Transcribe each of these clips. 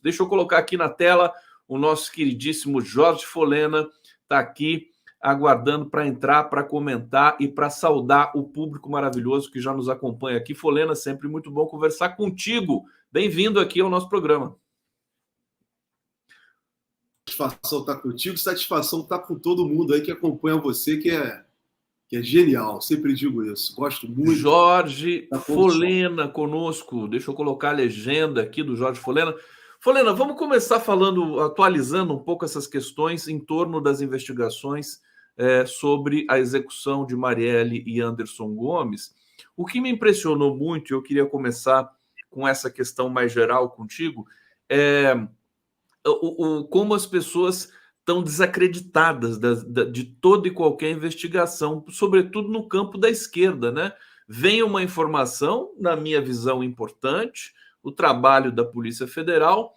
Deixa eu colocar aqui na tela o nosso queridíssimo Jorge Folena, está aqui aguardando para entrar, para comentar e para saudar o público maravilhoso que já nos acompanha aqui. Folena, sempre muito bom conversar contigo. Bem-vindo aqui ao nosso programa. Satisfação estar contigo, satisfação estar com todo mundo aí que acompanha você, que é genial, sempre digo isso, gosto muito. Jorge Folena conosco, deixa eu colocar a legenda aqui do Jorge Folena. Folena, vamos começar atualizando um pouco essas questões em torno das investigações sobre a execução de Marielle e Anderson Gomes. O que me impressionou muito, e eu queria começar com essa questão mais geral contigo, é como as pessoas estão desacreditadas de toda e qualquer investigação, sobretudo no campo da esquerda, né? Vem uma informação, na minha visão, importante, o trabalho da Polícia Federal,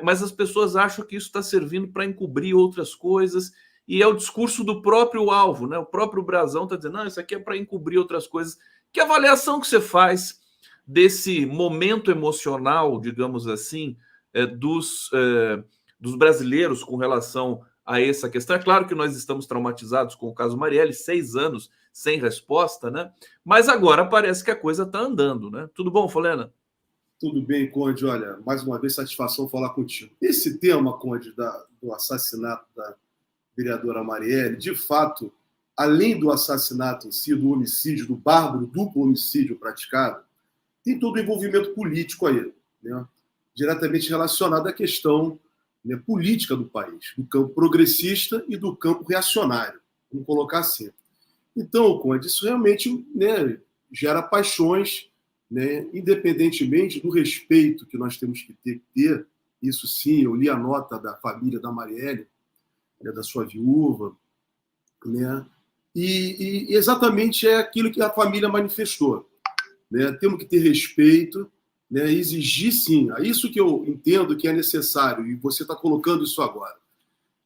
mas as pessoas acham que isso está servindo para encobrir outras coisas, e é o discurso do próprio alvo, né? O próprio Brazão está dizendo, não, isso aqui é para encobrir outras coisas. Que avaliação que você faz desse momento emocional, digamos assim, dos brasileiros com relação a essa questão? É claro que nós estamos traumatizados com o caso Marielle, 6 anos sem resposta, né? Mas agora parece que a coisa está andando, né? Tudo bom, Folena? Tudo bem, Conde. Olha, mais uma vez, satisfação falar contigo. Esse tema, Conde, do assassinato da vereadora Marielle, de fato, além do assassinato em si, do homicídio, do bárbaro duplo homicídio praticado, tem todo o envolvimento político aí, né? Diretamente relacionado à questão, né, política do país, do campo progressista e do campo reacionário, vamos colocar assim. Então, Conde, isso realmente, né, gera paixões, né, independentemente do respeito que nós temos que ter, isso sim, eu li a nota da família da Marielle, né, da sua viúva, né, e exatamente é aquilo que a família manifestou, né, temos que ter respeito, né, exigir sim, é isso que eu entendo que é necessário, e você está colocando isso agora,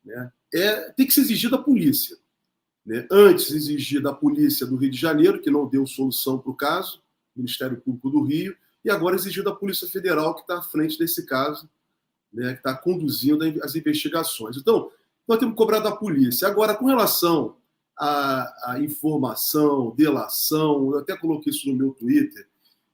né, tem que se exigir da polícia, né, antes exigir da polícia do Rio de Janeiro, que não deu solução para o caso, Ministério Público do Rio, e agora exigir da Polícia Federal, que está à frente desse caso, né, que está conduzindo as investigações. Então, nós temos que cobrar da polícia. Agora, com relação à informação, delação, eu até coloquei isso no meu Twitter,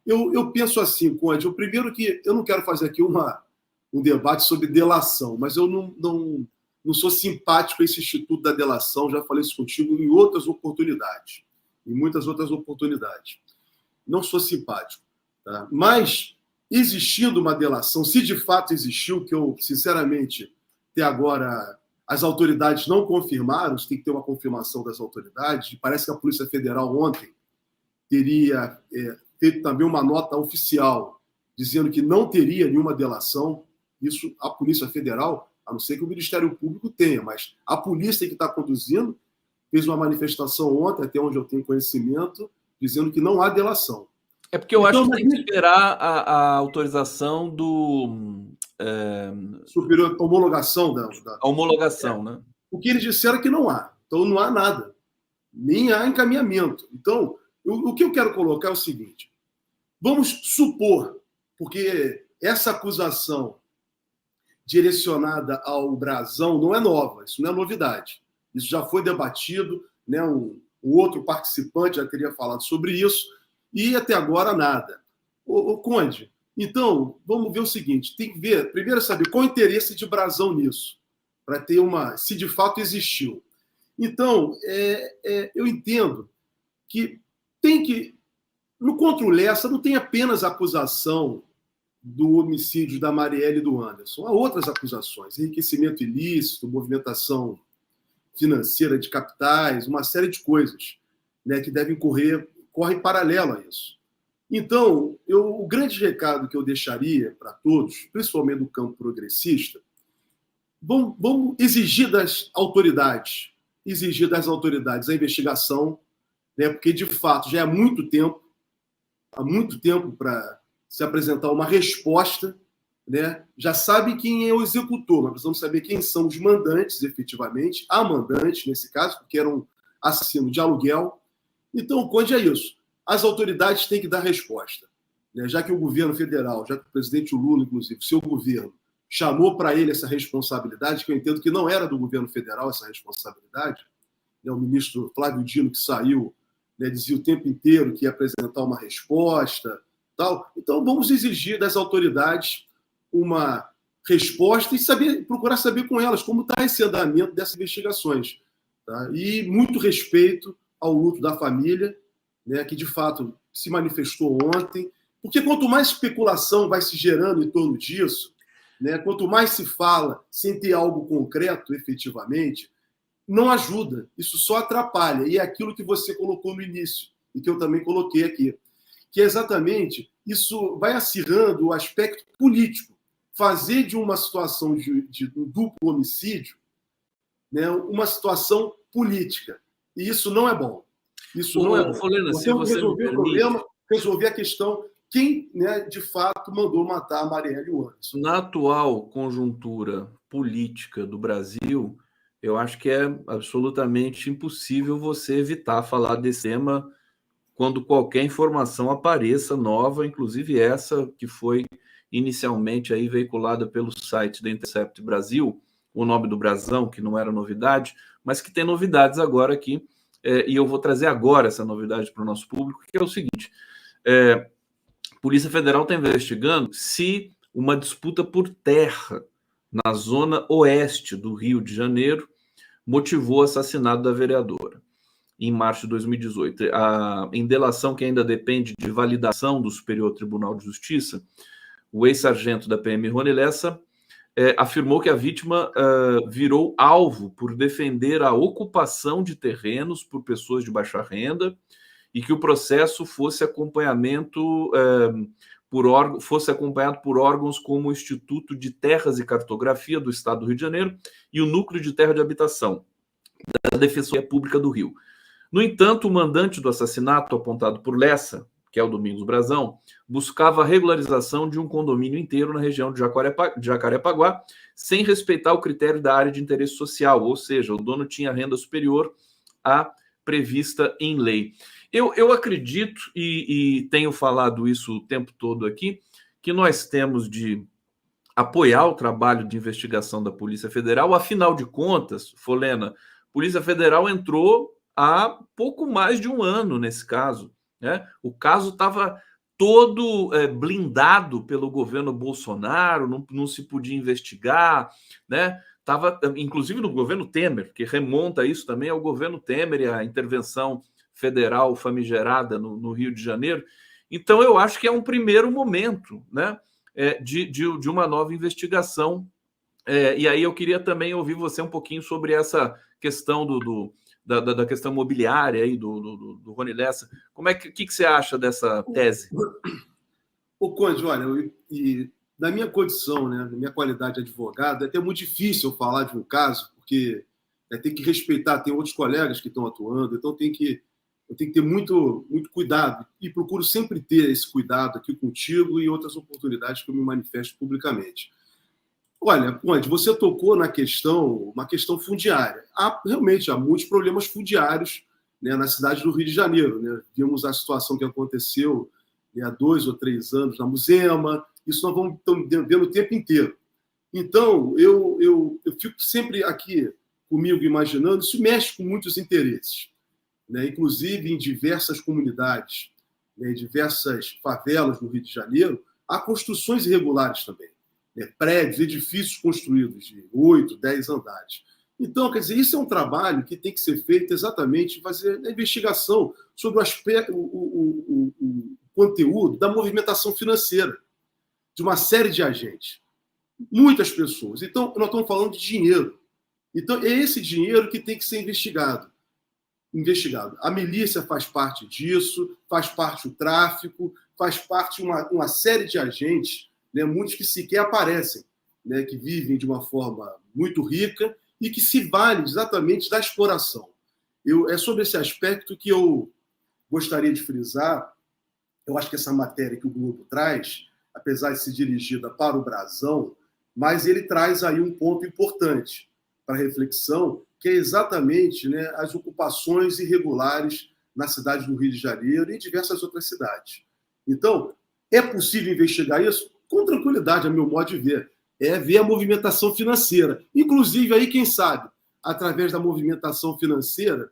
eu penso assim, Conde, o primeiro que eu não quero fazer aqui um debate sobre delação, mas eu não sou simpático a esse instituto da delação, já falei isso contigo em outras oportunidades, em muitas outras oportunidades. Não sou simpático. Tá? Mas, existindo uma delação, se de fato existiu, que eu, sinceramente, até agora, as autoridades não confirmaram, tem que ter uma confirmação das autoridades, parece que a Polícia Federal ontem teria feito também uma nota oficial dizendo que não teria nenhuma delação, isso a Polícia Federal, a não ser que o Ministério Público tenha, mas a polícia que está conduzindo fez uma manifestação ontem, até onde eu tenho conhecimento, dizendo que não há delação. É porque eu acho que tem que esperar a autorização do... superior, homologação da homologação, né? O que eles disseram é que não há. Então não há nada. Nem há encaminhamento. Então, o que eu quero colocar é o seguinte. Vamos supor, porque essa acusação direcionada ao Brazão não é nova, isso não é novidade. Isso já foi debatido, né? O outro participante já teria falado sobre isso, e até agora nada. Ô Conde, então, vamos ver o seguinte, tem que ver, primeiro saber qual o interesse de Brazão nisso, para ter se de fato existiu. Então, eu entendo que tem que, no contra o Lessa, não tem apenas a acusação do homicídio da Marielle e do Anderson, há outras acusações, enriquecimento ilícito, movimentação financeira de capitais, uma série de coisas, né, que devem correm paralelo a isso. Então, o grande recado que eu deixaria para todos, principalmente do campo progressista, vamos exigir das autoridades a investigação, né, porque, de fato, já há muito tempo para se apresentar uma resposta, né? Já sabe quem é o executor, mas precisamos saber quem são os mandantes, efetivamente, a mandante, nesse caso, porque era um assassino de aluguel. Então, Conde, é isso. As autoridades têm que dar resposta, né? Já que o governo federal, já que o presidente Lula, inclusive, seu governo, chamou para ele essa responsabilidade, que eu entendo que não era do governo federal essa responsabilidade, né? O ministro Flávio Dino, que saiu, né, dizia o tempo inteiro que ia apresentar uma resposta, tal. Então, vamos exigir das autoridades uma resposta e procurar saber com elas como está esse andamento dessas investigações. Tá? E muito respeito ao luto da família, né, que de fato se manifestou ontem, porque quanto mais especulação vai se gerando em torno disso, né, quanto mais se fala sem ter algo concreto efetivamente, não ajuda, isso só atrapalha. E é aquilo que você colocou no início, e que eu também coloquei aqui, que é exatamente isso vai acirrando o aspecto político. Fazer de uma situação de um duplo homicídio, né, uma situação política. E isso não é bom. Isso não é bom. Folena, Nós temos que resolver o problema, resolver a questão quem, né, de fato mandou matar a Marielle e o Anderson. Na atual conjuntura política do Brasil, eu acho que é absolutamente impossível você evitar falar desse tema quando qualquer informação apareça nova, inclusive essa que foi inicialmente aí veiculada pelo site da Intercept Brasil, o nome do Brasão, que não era novidade, mas que tem novidades agora aqui, e eu vou trazer agora essa novidade para o nosso público, que é o seguinte: a Polícia Federal está investigando se uma disputa por terra na zona oeste do Rio de Janeiro motivou o assassinato da vereadora em março de 2018. Em delação que ainda depende de validação do Superior Tribunal de Justiça, o ex-sargento da PM, Rony Lessa, afirmou que a vítima virou alvo por defender a ocupação de terrenos por pessoas de baixa renda e que o processo fosse fosse acompanhado por órgãos como o Instituto de Terras e Cartografia do Estado do Rio de Janeiro e o Núcleo de Terra de Habitação da Defensoria Pública do Rio. No entanto, o mandante do assassinato apontado por Lessa, que é o Domingos Brazão, buscava a regularização de um condomínio inteiro na região de Jacarepaguá, sem respeitar o critério da área de interesse social, ou seja, o dono tinha renda superior à prevista em lei. Eu acredito, e tenho falado isso o tempo todo aqui, que nós temos de apoiar o trabalho de investigação da Polícia Federal. Afinal de contas, Folena, a Polícia Federal entrou há pouco mais de um ano nesse caso, né? O caso estava todo blindado pelo governo Bolsonaro, não se podia investigar, né? Estava, inclusive, no governo Temer, que remonta isso também ao governo Temer e a intervenção federal famigerada no Rio de Janeiro. Então, eu acho que é um primeiro momento, né, de uma nova investigação. E aí eu queria também ouvir você um pouquinho sobre essa questão da questão imobiliária aí do Rony Lessa. Como é que você acha dessa tese? Ô, Conde, olha, na minha condição, né, na minha qualidade de advogado, é até muito difícil eu falar de um caso, porque tem que respeitar, tem outros colegas que estão atuando, então eu tenho que ter muito, muito cuidado, e procuro sempre ter esse cuidado aqui contigo e outras oportunidades que eu me manifesto publicamente. Olha, Conde, você tocou uma questão fundiária. Realmente há muitos problemas fundiários, né, na cidade do Rio de Janeiro. Né? Vimos a situação que aconteceu, né, há 2 ou 3 anos na Muzema, isso nós vamos vendo o tempo inteiro. Então, eu fico sempre aqui comigo imaginando, isso mexe com muitos interesses, né? Inclusive em diversas comunidades, né, em diversas favelas do Rio de Janeiro, há construções irregulares também. Prédios, edifícios construídos de 8, 10 andares. Então, quer dizer, isso é um trabalho que tem que ser feito exatamente, fazer a investigação sobre o aspecto, o conteúdo da movimentação financeira de uma série de agentes. Muitas pessoas. Então, nós estamos falando de dinheiro. Então, é esse dinheiro que tem que ser investigado. A milícia faz parte disso, faz parte o tráfico, faz parte uma série de agentes, né, muitos que sequer aparecem, né, que vivem de uma forma muito rica e que se valem exatamente da exploração. É sobre esse aspecto que eu gostaria de frisar. Eu acho que essa matéria que o Globo traz, apesar de ser dirigida para o Brasão, mas ele traz aí um ponto importante para reflexão, que é exatamente, né, as ocupações irregulares na cidade do Rio de Janeiro e em diversas outras cidades. Então, é possível investigar isso? Com tranquilidade, a meu modo de ver. é ver a movimentação financeira. Inclusive, aí, quem sabe, através da movimentação financeira,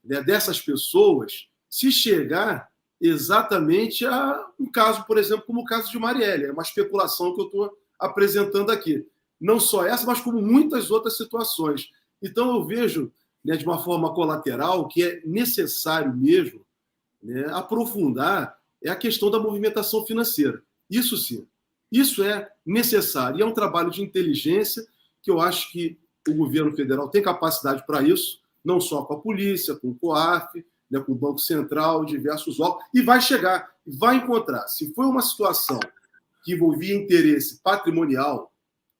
né, dessas pessoas, se chegar exatamente a um caso, por exemplo, como o caso de Marielle. É uma especulação que eu estou apresentando aqui. Não só essa, mas como muitas outras situações. Então, eu vejo, né, de uma forma colateral, que é necessário mesmo, né, aprofundar a questão da movimentação financeira. Isso sim, isso é necessário. E é um trabalho de inteligência que eu acho que o governo federal tem capacidade para isso, não só com a polícia, com o COAF, né, com o Banco Central, diversos órgãos, e vai chegar, vai encontrar. Se foi uma situação que envolvia interesse patrimonial,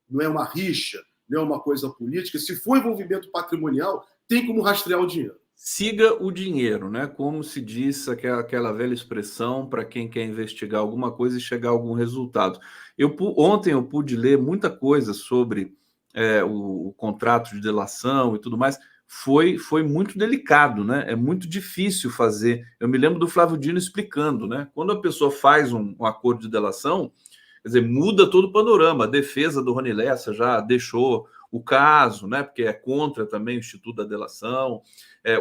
não é uma rixa, não é uma coisa política, se for envolvimento patrimonial, tem como rastrear o dinheiro. Siga o dinheiro, né? Como se diz aquela velha expressão para quem quer investigar alguma coisa e chegar a algum resultado. Ontem eu pude ler muita coisa sobre o contrato de delação e tudo mais. Foi muito delicado, né? É muito difícil fazer. Eu me lembro do Flávio Dino explicando, né? Quando a pessoa faz um acordo de delação, quer dizer, muda todo o panorama. A defesa do Rony Lessa já deixou o caso, né? Porque é contra também o Instituto da Delação.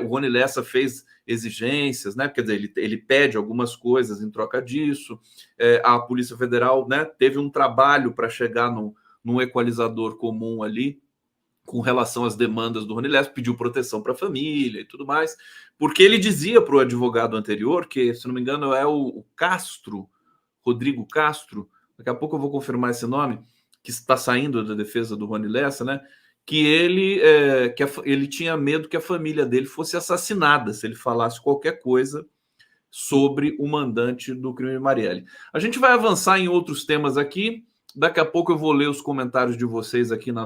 O Rony Lessa fez exigências, né? Quer dizer, ele pede algumas coisas em troca disso. A Polícia Federal, né, teve um trabalho para chegar num equalizador comum ali com relação às demandas do Rony Lessa, pediu proteção para a família e tudo mais, porque ele dizia para o advogado anterior, que, se não me engano, é o Castro, Rodrigo Castro, daqui a pouco eu vou confirmar esse nome, que está saindo da defesa do Rony Lessa, né? Que ele tinha medo que a família dele fosse assassinada se ele falasse qualquer coisa sobre o mandante do crime Marielle. A gente vai avançar em outros temas aqui. Daqui a pouco eu vou ler os comentários de vocês aqui no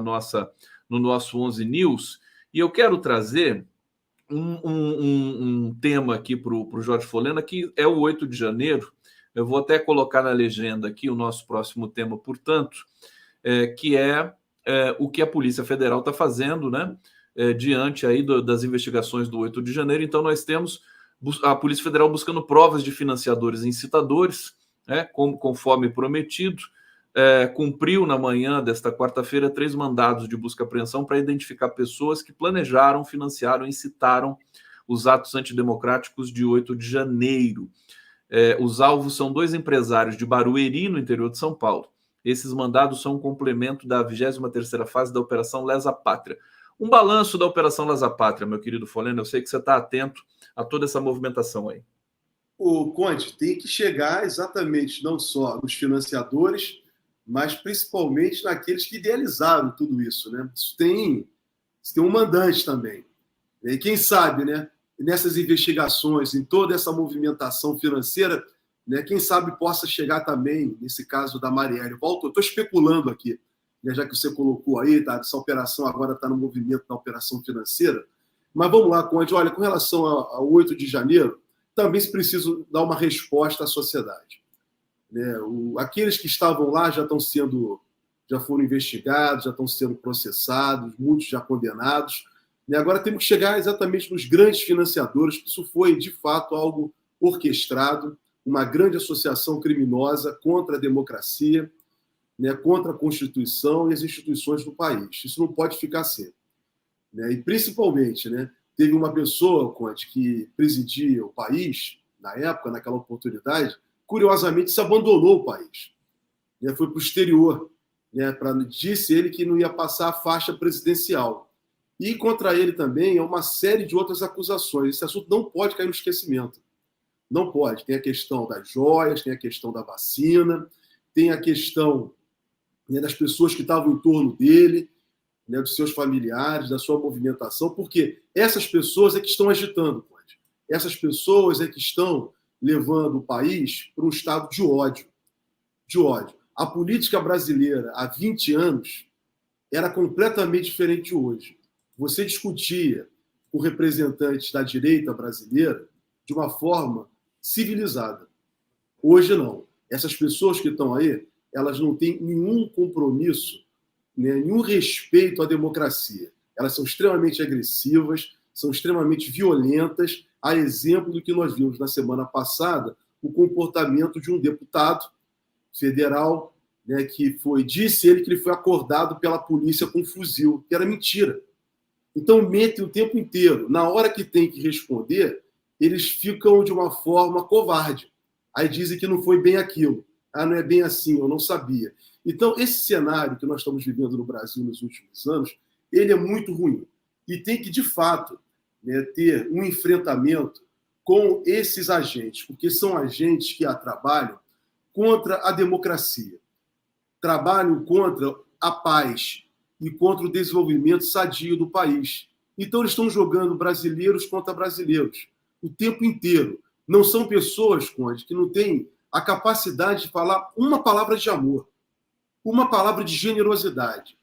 nosso 11 News. E eu quero trazer um tema aqui para o Jorge Folena, que é o 8 de janeiro. Eu vou até colocar na legenda aqui o nosso próximo tema, portanto, que é o que a Polícia Federal está fazendo, né? Diante aí das investigações do 8 de janeiro. Então, nós temos a Polícia Federal buscando provas de financiadores e incitadores, né, conforme prometido. Cumpriu na manhã desta quarta-feira 3 mandados de busca e apreensão para identificar pessoas que planejaram, financiaram, incitaram os atos antidemocráticos de 8 de janeiro. Os alvos são 2 empresários de Barueri, no interior de São Paulo. Esses mandados são um complemento da 23ª fase da Operação Lesa Pátria. Um balanço da Operação Lesa Pátria, meu querido Folena, eu sei que você está atento a toda essa movimentação aí. O Conde tem que chegar exatamente não só nos financiadores, mas principalmente naqueles que idealizaram tudo isso, né? Isso tem um mandante também. E quem sabe, né, nessas investigações, em toda essa movimentação financeira, né, quem sabe possa chegar também, nesse caso da Marielle. Eu estou especulando aqui, né, já que você colocou aí, tá, essa operação agora está no movimento da operação financeira. Mas vamos lá, Conde. Olha, com relação ao 8 de janeiro, também se precisa dar uma resposta à sociedade. Né? Aqueles que estavam lá já foram investigados, já estão sendo processados, muitos já condenados. Né? Agora temos que chegar exatamente nos grandes financiadores, que isso foi, de fato, algo orquestrado, uma grande associação criminosa contra a democracia, né? Contra a Constituição e as instituições do país. Isso não pode ficar assim. Né? E, principalmente, né, teve uma pessoa, Conte, que presidia o país, na época, naquela oportunidade, curiosamente se abandonou o país. Né? Foi para o exterior. Né? Disse ele que não ia passar a faixa presidencial. E contra ele também é uma série de outras acusações. Esse assunto não pode cair no esquecimento. Não pode. Tem a questão das joias, tem a questão da vacina, tem a questão, né, das pessoas que estavam em torno dele, né, dos seus familiares, da sua movimentação, porque essas pessoas é que estão agitando, Conde. Essas pessoas é que estão levando o país para um estado de ódio. De ódio. A política brasileira, há 20 anos, era completamente diferente de hoje. Você discutia com representantes da direita brasileira de uma forma civilizada. Hoje, não. Essas pessoas que estão aí, elas não têm nenhum compromisso, né, nenhum respeito à democracia. Elas são extremamente agressivas, são extremamente violentas, a exemplo do que nós vimos na semana passada, o comportamento de um deputado federal, né, disse ele que ele foi acordado pela polícia com um fuzil, que era mentira. Então, mentem o tempo inteiro. Na hora que tem que responder, eles ficam de uma forma covarde. Aí dizem que não foi bem aquilo. Ah, não é bem assim, eu não sabia. Então, esse cenário que nós estamos vivendo no Brasil nos últimos anos, ele é muito ruim. E tem que, de fato, né, ter um enfrentamento com esses agentes, porque são agentes que trabalham contra a democracia, trabalham contra a paz e contra o desenvolvimento sadio do país. Então, eles estão jogando brasileiros contra brasileiros o tempo inteiro. Não são pessoas, Conde, que não têm a capacidade de falar uma palavra de amor, uma palavra de generosidade.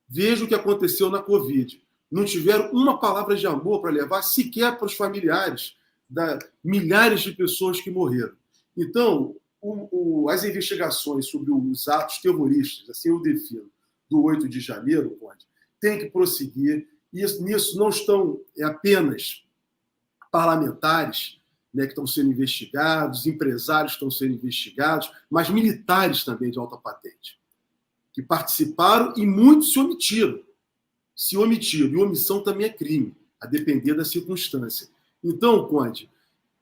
Veja o que aconteceu na Covid. Não tiveram uma palavra de amor para levar sequer para os familiares das milhares de pessoas que morreram. Então, as investigações sobre os atos terroristas, assim eu defino, do 8 de janeiro, Conde, tem que prosseguir. E nisso não estão apenas parlamentares, né, que estão sendo investigados, empresários que estão sendo investigados, mas militares também de alta patente, que participaram e muitos se omitiram. Se omitiram. E omissão também é crime, a depender da circunstância. Então, Conde,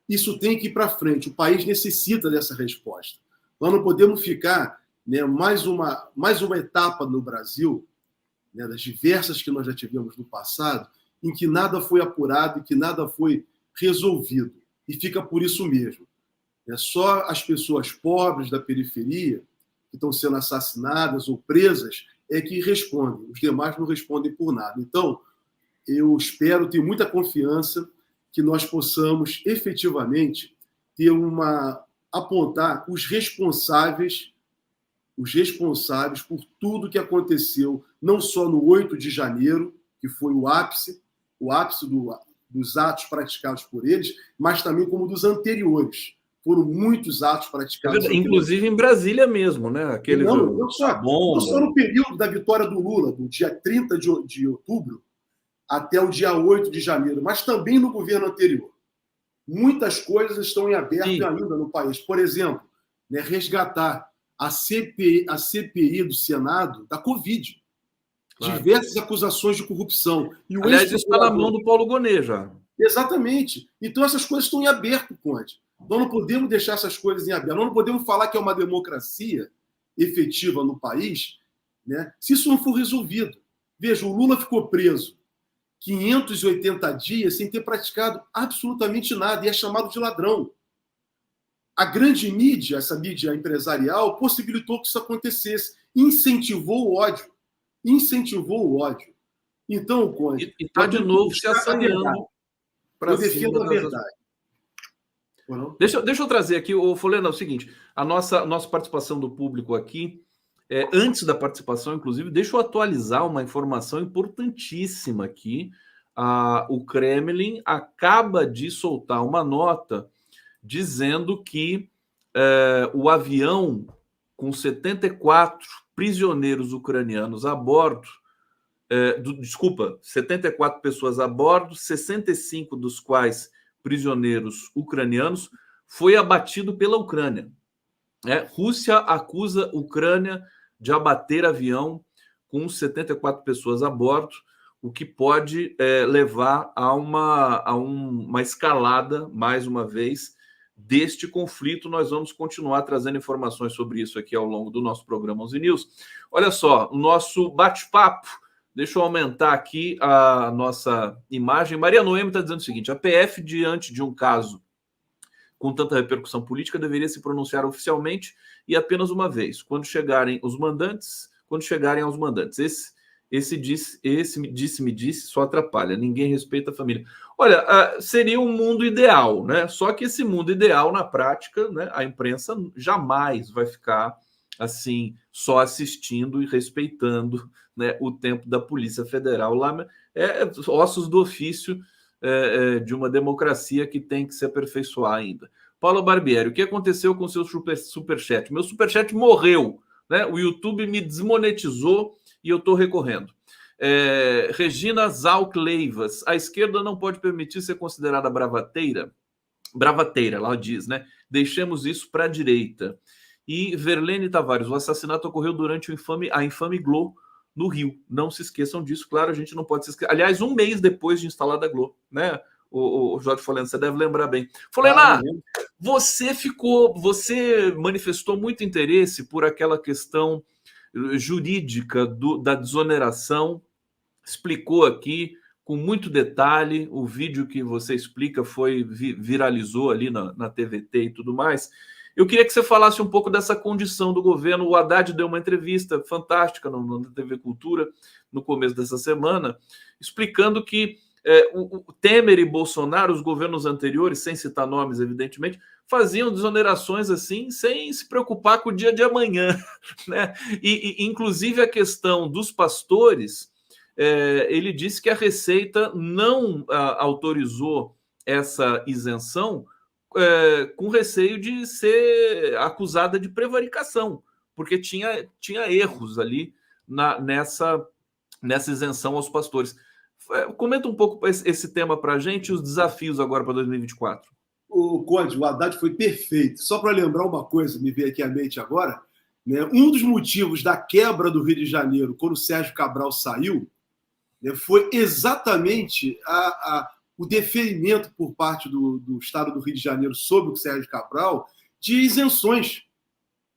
isso tem que ir para frente. O país necessita dessa resposta. Nós não podemos ficar, né, mais uma etapa no Brasil, né, das diversas que nós já tivemos no passado, em que nada foi apurado e que nada foi resolvido. E fica por isso mesmo. É só as pessoas pobres da periferia que estão sendo assassinadas ou presas é que respondem. Os demais não respondem por nada. Então, eu espero, tenho muita confiança que nós possamos efetivamente apontar os responsáveis por tudo que aconteceu, não só no 8 de janeiro, que foi o ápice dos atos praticados por eles, mas também como dos anteriores. Foram muitos atos praticados. Inclusive em Brasília mesmo, né? Não só no período da vitória do Lula, do dia 30 de outubro até o dia 8 de janeiro, mas também no governo anterior. Muitas coisas estão em aberto ainda no país. Por exemplo, né, resgatar a CPI do Senado da Covid. Claro. Diversas acusações de corrupção. E aliás, isso está na mão do Paulo Gonet já. Exatamente. Então, essas coisas estão em aberto, Conde. Nós não podemos deixar essas coisas em aberto. Nós não podemos falar que é uma democracia efetiva no país, né, se isso não for resolvido. Veja, o Lula ficou preso 580 dias sem ter praticado absolutamente nada e é chamado de ladrão. A grande mídia, essa mídia empresarial, possibilitou que isso acontecesse. Incentivou o ódio. Então, Conde... E está de novo se assanhando para defender a verdade. Deixa eu trazer aqui, Folena, é o seguinte, a nossa participação do público aqui, antes da participação, inclusive, deixa eu atualizar uma informação importantíssima aqui. O Kremlin acaba de soltar uma nota dizendo que o avião com 74 prisioneiros ucranianos a bordo, 74 pessoas a bordo, 65 dos quais prisioneiros ucranianos, foi abatido pela Ucrânia. Rússia acusa a Ucrânia de abater avião com 74 pessoas a bordo, o que pode levar a uma escalada, mais uma vez, deste conflito. Nós vamos continuar trazendo informações sobre isso aqui ao longo do nosso programa 11 News. Olha só, o nosso bate-papo. Deixa eu aumentar aqui a nossa imagem. Maria Noemi está dizendo o seguinte: a PF, diante de um caso com tanta repercussão política, deveria se pronunciar oficialmente e apenas uma vez, quando chegarem aos mandantes. Esse disse só atrapalha, ninguém respeita a família. Olha, seria um mundo ideal, né? Só que esse mundo ideal, na prática, né, a imprensa jamais vai ficar assim, só assistindo e respeitando, né, o tempo da Polícia Federal. Lá ossos do ofício de uma democracia que tem que se aperfeiçoar ainda. Paulo Barbieri, o que aconteceu com o seu superchat? Meu superchat morreu, né? O YouTube me desmonetizou e eu estou recorrendo. Regina Zalk Leivas, a esquerda não pode permitir ser considerada bravateira, ela diz, né? Deixemos isso para a direita. E Verlene Tavares, o assassinato ocorreu durante a infame Glo no Rio. Não se esqueçam disso, claro, a gente não pode se esquecer. Aliás, um mês depois de instalada a Glo, né? O Jorge Folena, você deve lembrar bem. Folena, você manifestou muito interesse por aquela questão jurídica da desoneração, explicou aqui com muito detalhe, o vídeo que você explica viralizou ali na TVT e tudo mais. Eu queria que você falasse um pouco dessa condição do governo. O Haddad deu uma entrevista fantástica na TV Cultura no começo dessa semana, explicando que o Temer e Bolsonaro, os governos anteriores, sem citar nomes, evidentemente, faziam desonerações assim, sem se preocupar com o dia de amanhã, né? Inclusive a questão dos pastores, ele disse que a Receita não autorizou essa isenção com receio de ser acusada de prevaricação, porque tinha erros ali nessa isenção aos pastores. Comenta um pouco esse tema para a gente e os desafios agora para 2024. O Conde, o Haddad foi perfeito. Só para lembrar uma coisa, me veio aqui à mente agora, né? Um dos motivos da quebra do Rio de Janeiro, quando o Sérgio Cabral saiu, né, foi exatamente o deferimento por parte do Estado do Rio de Janeiro sobre o Sérgio Cabral de isenções.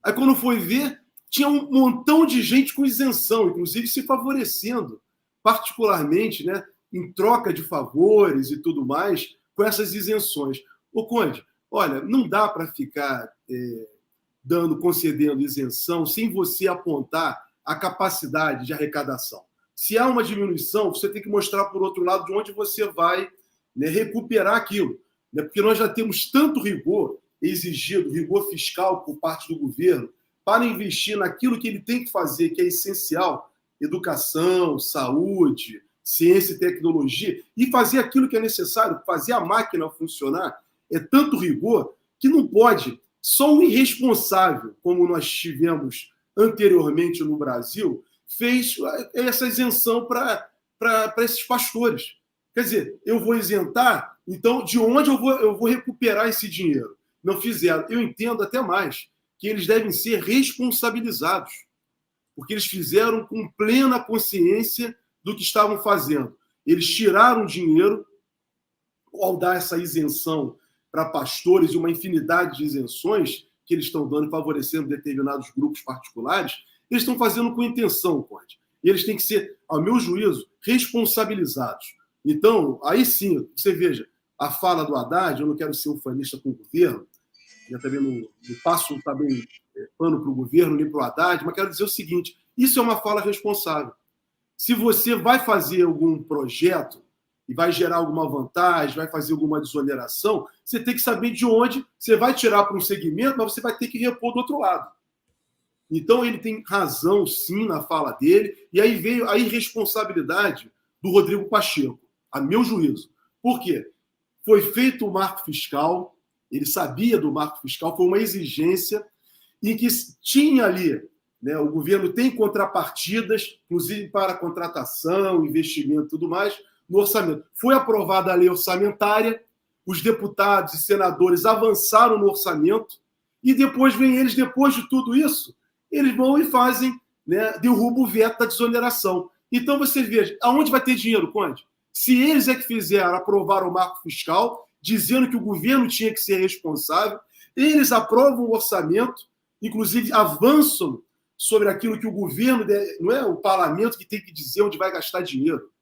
Aí, quando foi ver, tinha um montão de gente com isenção, inclusive se favorecendo, particularmente, né, em troca de favores e tudo mais, com essas isenções. Ô, Conde, olha, não dá para ficar concedendo isenção sem você apontar a capacidade de arrecadação. Se há uma diminuição, você tem que mostrar, por outro lado, de onde você vai, né, recuperar aquilo. Né? Porque nós já temos tanto rigor exigido, rigor fiscal por parte do governo, para investir naquilo que ele tem que fazer, que é essencial, educação, saúde, ciência e tecnologia, e fazer aquilo que é necessário, fazer a máquina funcionar. É tanto rigor que não pode, só um irresponsável, como nós tivemos anteriormente no Brasil, fez essa isenção para esses pastores. Quer dizer, eu vou isentar, então de onde eu vou recuperar esse dinheiro? Não fizeram. Eu entendo até mais, que eles devem ser responsabilizados, porque eles fizeram com plena consciência do que estavam fazendo. Eles tiraram dinheiro ao dar essa isenção para pastores e uma infinidade de isenções que eles estão dando, favorecendo determinados grupos particulares. Eles estão fazendo com intenção, Conde. E eles têm que ser, ao meu juízo, responsabilizados. Então, aí sim, você veja, a fala do Haddad, eu não quero ser ufanista com o governo, eu também não passo também pano para o governo, nem para o Haddad, mas quero dizer o seguinte, isso é uma fala responsável. Se você vai fazer algum projeto e vai gerar alguma vantagem, vai fazer alguma desoneração, você tem que saber de onde você vai tirar para um segmento, mas você vai ter que repor do outro lado. Então, ele tem razão, sim, na fala dele, e aí veio a irresponsabilidade do Rodrigo Pacheco, a meu juízo. Por quê? Foi feito o marco fiscal, ele sabia do marco fiscal, foi uma exigência em que tinha ali, né, o governo tem contrapartidas, inclusive para contratação, investimento e tudo mais, no orçamento. Foi aprovada a lei orçamentária, os deputados e senadores avançaram no orçamento, e depois vem eles, depois de tudo isso, eles vão e fazem, né, derrubam o veto da desoneração. Então você veja, aonde vai ter dinheiro, Conde? Se eles é que fizeram, aprovaram o marco fiscal, dizendo que o governo tinha que ser responsável, eles aprovam o orçamento, inclusive avançam sobre aquilo que o governo, não é o parlamento que tem que dizer onde vai gastar dinheiro.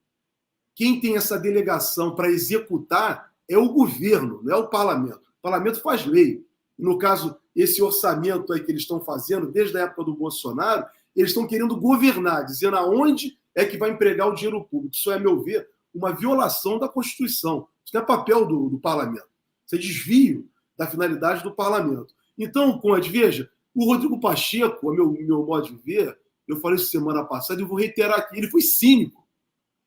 Quem tem essa delegação para executar é o governo, não é o parlamento. O parlamento faz lei. No caso, esse orçamento aí que eles estão fazendo, desde a época do Bolsonaro, eles estão querendo governar, dizendo aonde é que vai empregar o dinheiro público. Isso é, a meu ver, uma violação da Constituição. Isso não é papel do parlamento. Isso é desvio da finalidade do parlamento. Então, Conde, veja, o Rodrigo Pacheco, a meu modo de ver, eu falei isso semana passada e vou reiterar aqui, ele foi cínico,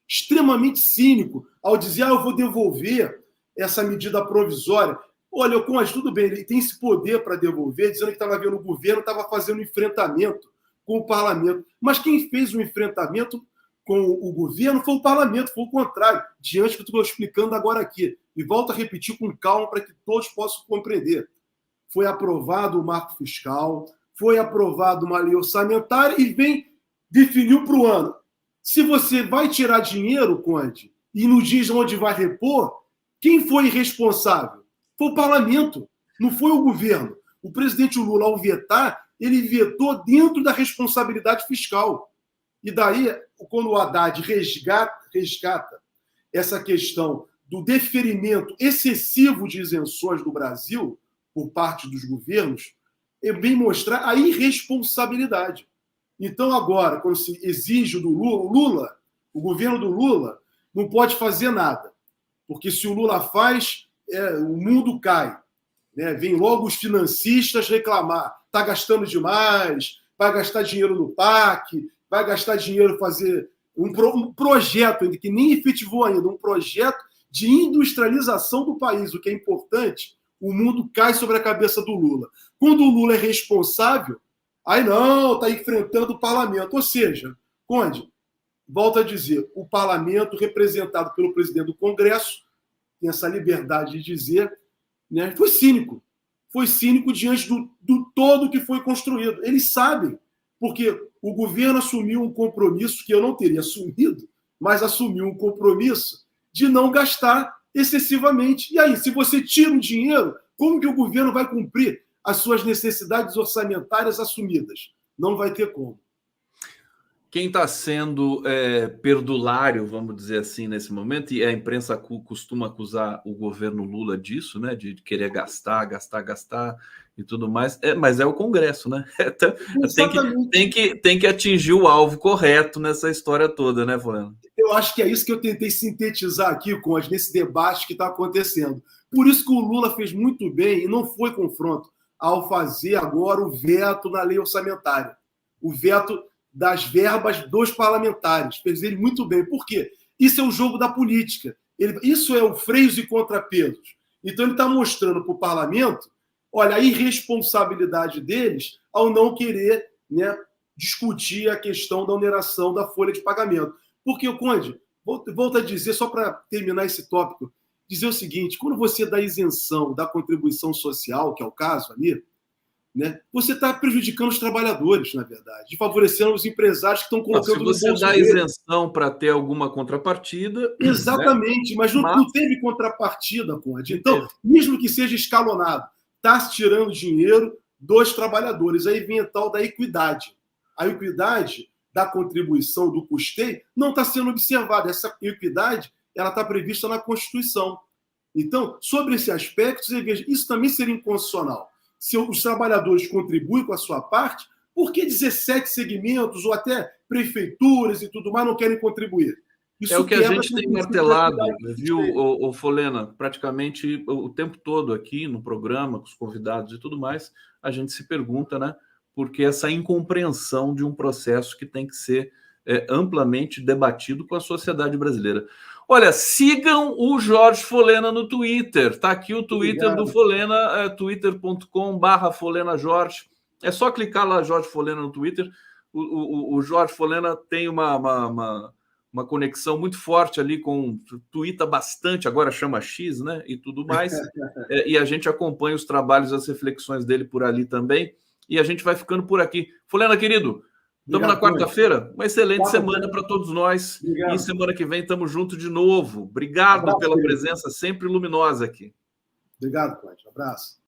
extremamente cínico, ao dizer, eu vou devolver essa medida provisória. Olha, Conde, tudo bem, ele tem esse poder para devolver, dizendo que estava vendo o governo, estava fazendo um enfrentamento com o parlamento. Mas quem fez o enfrentamento com o governo foi o parlamento, foi o contrário, diante do que estou explicando agora aqui. E volto a repetir com calma para que todos possam compreender. Foi aprovado o marco fiscal, foi aprovada uma lei orçamentária e definiu para o ano. Se você vai tirar dinheiro, Conde, e não diz onde vai repor, quem foi responsável? Foi o parlamento, não foi o governo. O presidente Lula, ao vetar, ele vetou dentro da responsabilidade fiscal. E daí, quando o Haddad resgata essa questão do deferimento excessivo de isenções do Brasil por parte dos governos, vem mostrar a irresponsabilidade. Então, agora, quando se exige do Lula, o governo do Lula não pode fazer nada, porque se o Lula faz, o mundo cai. Né? Vem logo os financistas reclamar, está gastando demais, vai gastar dinheiro no PAC, vai gastar dinheiro fazer um projeto ainda, que nem efetivou ainda, um projeto de industrialização do país, o que é importante. O mundo cai sobre a cabeça do Lula. Quando o Lula é responsável, aí não, está enfrentando o parlamento. Ou seja, Conde, volto a dizer, o parlamento, representado pelo presidente do Congresso, tem essa liberdade de dizer, né, foi cínico. Foi cínico diante do todo que foi construído. Eles sabem, porque o governo assumiu um compromisso que eu não teria assumido, mas assumiu um compromisso de não gastar excessivamente. E aí, se você tira o dinheiro, como que o governo vai cumprir as suas necessidades orçamentárias assumidas? Não vai ter como. Quem está sendo perdulário, vamos dizer assim, nesse momento, e a imprensa costuma acusar o governo Lula disso, né, de querer gastar e tudo mais, mas é o Congresso, né? Tem que atingir o alvo correto nessa história toda, né, Folena? Eu acho que é isso que eu tentei sintetizar aqui, Conde, nesse debate que está acontecendo. Por isso que o Lula fez muito bem, e não foi confronto, ao fazer agora o veto na lei orçamentária. O veto das verbas dos parlamentares. Fez ele muito bem. Por quê? Isso é o jogo da política. Isso é o freios e contrapesos. Então ele está mostrando para o parlamento, olha, a irresponsabilidade deles ao não querer, né, discutir a questão da oneração da folha de pagamento. Porque, Conde, volto a dizer, só para terminar esse tópico, dizer o seguinte, quando você dá isenção da contribuição social, que é o caso ali, né, você está prejudicando os trabalhadores, na verdade, favorecendo os empresários que estão colocando no bolso deles. Se você dá isenção para ter alguma contrapartida... Exatamente, né? Mas não teve contrapartida, Conde. Então, mesmo que seja escalonado, está se tirando dinheiro dos trabalhadores. Aí vem a tal da equidade. A equidade da contribuição, do custeio, não está sendo observada. Essa equidade está prevista na Constituição. Então, sobre esse aspecto, você veja, isso também seria inconstitucional. Se os trabalhadores contribuem com a sua parte, por que 17 segmentos ou até prefeituras e tudo mais não querem contribuir? Isso é o que a gente tem martelado, viu, Folena? Praticamente o tempo todo aqui no programa, com os convidados e tudo mais, a gente se pergunta, né? Porque essa incompreensão de um processo que tem que ser amplamente debatido com a sociedade brasileira. Olha, sigam o Jorge Folena no Twitter. Está aqui o Twitter do Folena, twitter.com/FolenaJorge. É só clicar lá, Jorge Folena, no Twitter. O Jorge Folena tem uma conexão muito forte ali com... Twitta bastante, agora chama X, né? E tudo mais. E a gente acompanha os trabalhos, as reflexões dele por ali também. E a gente vai ficando por aqui. Folena, querido, estamos na quarta-feira. Uma excelente semana para todos nós. Obrigado. E semana que vem estamos juntos de novo. Obrigado pela presença sempre luminosa aqui. Obrigado, Cláudio. Abraço.